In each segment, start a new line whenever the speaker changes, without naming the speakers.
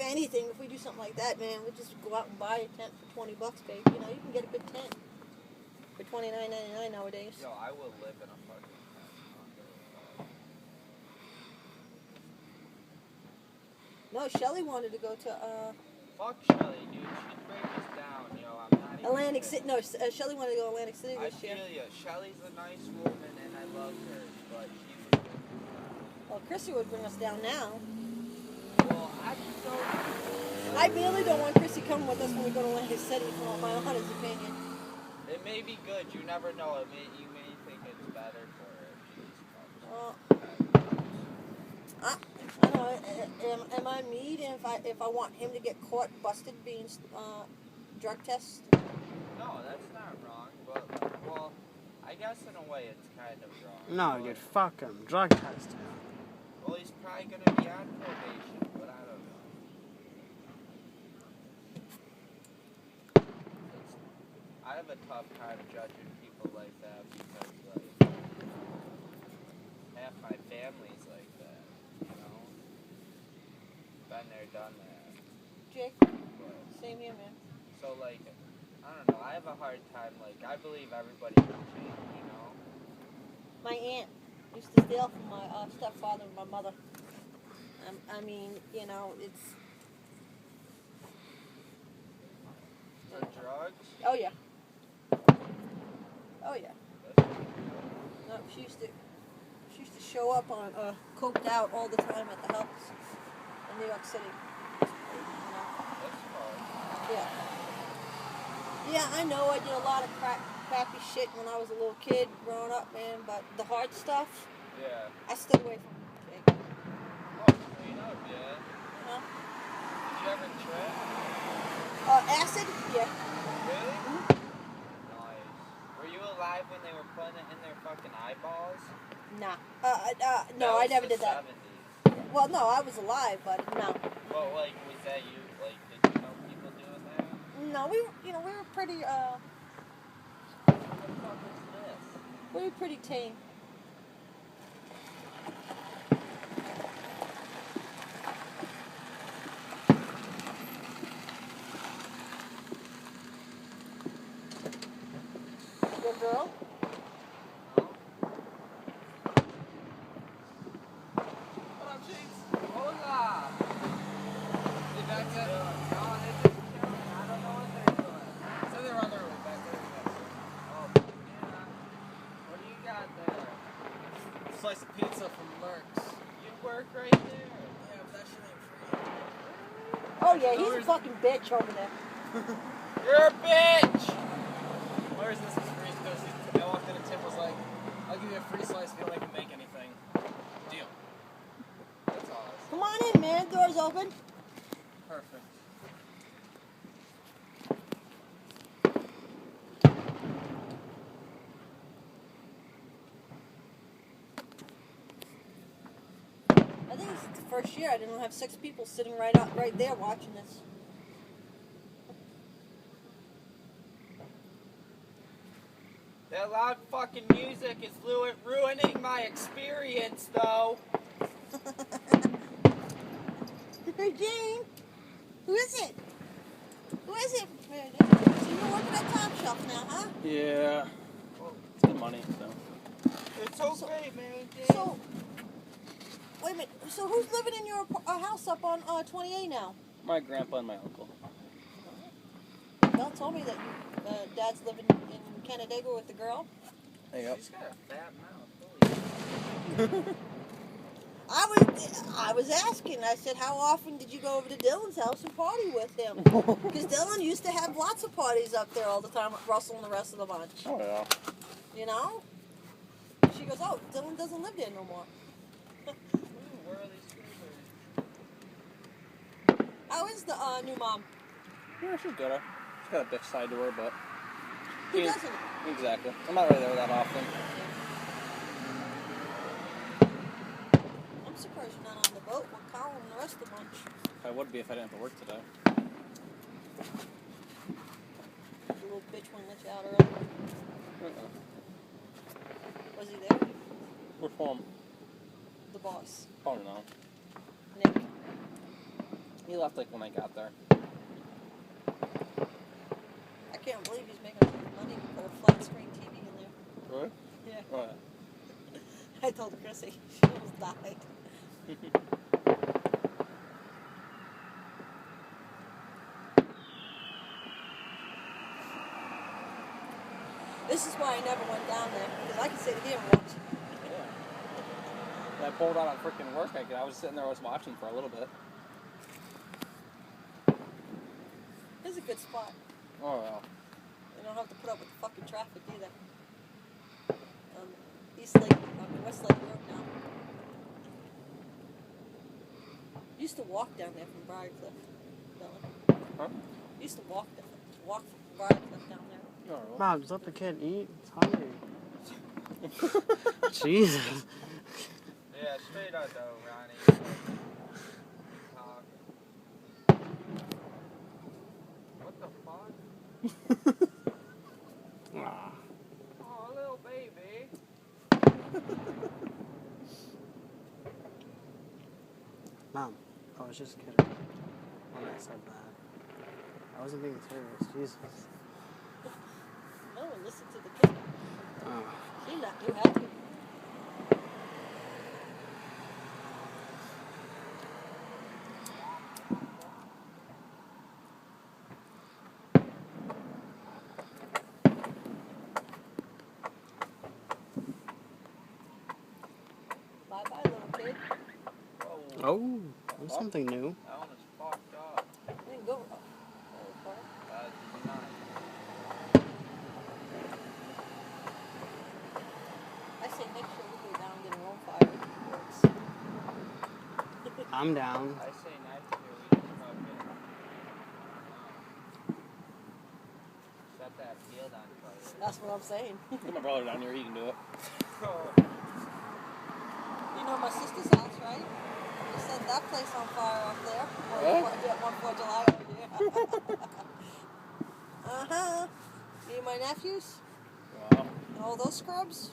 anything, if we do something like that, man, we just go out and buy a tent for $20, babe. You know, you can get a good tent for $29.99 nowadays.
Yo, I will live in a fucking tent.
No, Shelly wanted to go to
Fuck Shelly, dude. She'd break us down, yo. I'm not even
Atlantic
kidding.
City. No, Shelly wanted to go to Atlantic City
I
this year.
feel ya. Shelly's a nice woman and I love her, but she was...
Well, Chrissy would bring us down now.
Well, I'm so...
I really don't want Chrissy coming with us when we go to Atlantic City, for my honest opinion.
It may be good. You never know. You may think it's better for her if she just comes.
Well, I don't know. Am I mean if I want him to get caught busted being drug test?
No, that's not wrong. But, well, I guess in a way it's kind of wrong.
No,
but,
dude, fuck him. Drug test him.
Well, he's probably going to be on probation, but I don't know. I have a tough time judging people like that because, like, half my family's like that, you know? Been there, done that.
Jake,
But,
same here, man.
so, like, I don't know. I have a hard time, like, I believe everybody can change, you know?
My aunt used to steal from my stepfather and my mother. I mean, you know, it's...
For drugs?
Oh, yeah. Oh, yeah. No, she used to show up on coked out all the time at the house in New York City. You know?
That's hard.
Yeah. Yeah, I know I did a lot of crappy shit when I was a little kid growing up, man, but the hard stuff,
Yeah.
I stayed away from it.
Oh, straight up, yeah.
Huh?
Did you ever trip?
Acid? Yeah.
Really?
Mhm.
Nice. Were you alive when they were putting it in their fucking eyeballs?
Nah.
That
No, I
was
never
the
did that.
70s.
Well, no, I was alive, but no.
Well, like, was that you? Like, did you know people doing that?
No, we were pretty,
What the fuck is this?
we were pretty tame. Good girl.
What up, cheeks? Hola! They back there? No, they're just chilling. I don't know what they're doing. So they're on their way back there. Oh, yeah. What do you got there?
Slice of pizza from Merck's.
You work right there.
Yeah, but that shit ain't free.
Oh, yeah, he's a fucking bitch over there.
You're a bitch!
Where's this is free because I walked in and Tim was like, I'll give you a free slice if you don't make him make anything. Deal.
That's awesome.
Come on in, man. Door's open.
Perfect.
I think it's the first year I didn't have 6 people sitting right there watching this.
That loud fucking music is ruining my experience, though.
Hey, Jane. Who is it? Who is it? So you're working at Top Shelf now, huh?
Yeah. It's good money, so.
It's okay, man.
So, wait a minute. So who's living in your house up on 28 now?
My grandpa and my uncle.
Belle told me that Dad's living in Canandaigua with the girl.
There you go.
He's got a fat mouth. Holy shit.
I was asking. I said, how often did you go over to Dylan's house and party with him? Because Dylan used to have lots of parties up there all the time with Russell and the rest of the bunch.
Oh, yeah.
You know? She goes, oh, Dylan doesn't live there no more.
Where are these screamers?
How is the new mom?
Yeah, she's good. She's got a bitch side to her, but.
Who
she-
doesn't?
Exactly. I'm not really there that often.
I'm surprised you're not on the boat with Colin and the rest of the bunch.
I would be if I didn't have to work today.
The little bitch wouldn't let you out early. Was he there?
We're home.
The boss.
Oh, no.
Nick.
He left like when I got there.
I can't believe he's making money to put a flat screen TV in there.
Really?
Yeah.
Oh, yeah.
I told Chrissy, she almost died. This is why I never went down there, because I could sit here and watch.
Yeah. When I pulled out on freaking work, I was sitting there, I was watching for a little bit.
It's a good spot.
Oh, well.
You don't have to put up with the fucking traffic either. East Lake, West Lake Road now. Used to walk down there from Briarcliff, Dylan.
Huh?
Used to walk from Briarcliff down there.
Oh, well.
Mom, just let the kid eat. It's hungry. Jesus.
Yeah, straight out though, Ronnie. What the fuck?
Ah.
Oh, little baby.
Mom, I was just kidding when I said that. I wasn't being serious. Jesus.
No, listen to the kid.
Oh.
You have to. Bye-bye, little kid.
Whoa.
Oh, that's something new.
That one is fucked up.
You can go. Far.
That's nice.
I say next year we go down and get our own fireworks.
I'm down.
I say next year we just fucking set that field on fire.
That's what I'm saying.
Get my brother down here, he can do it.
You know my sister's house, right? You set that place on fire up there.
What?
Yeah, 1 July. Oh, yeah. Uh-huh. Me and my nephews.
Wow.
And all those scrubs.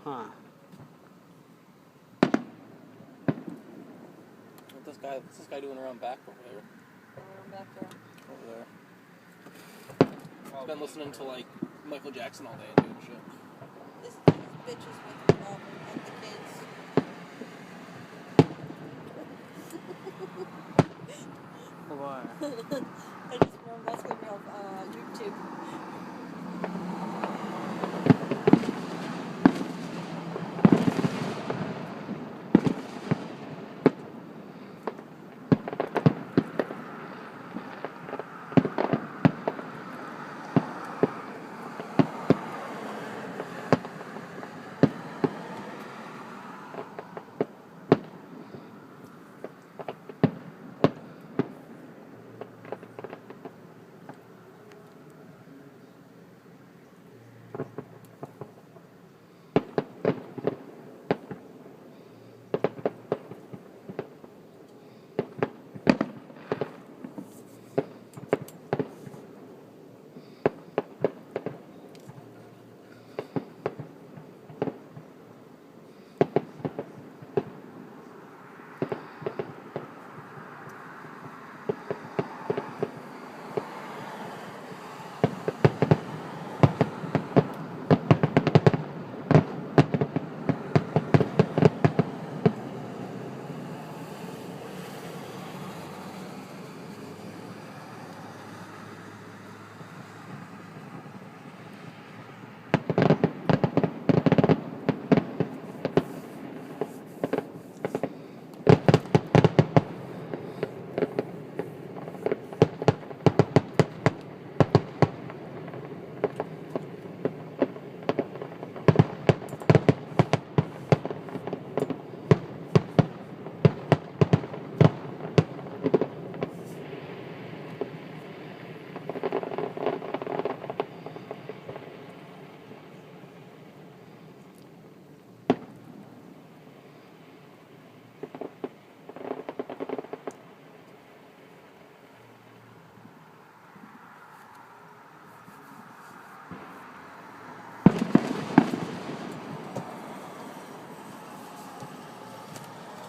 Huh.
What's this guy doing around back over there?
Back there.
Over there.
Oh,
He's been listening to like Michael Jackson all day and doing shit.
This bitch is with the mom and the kids.
Why?
I just remember that's going to be on YouTube.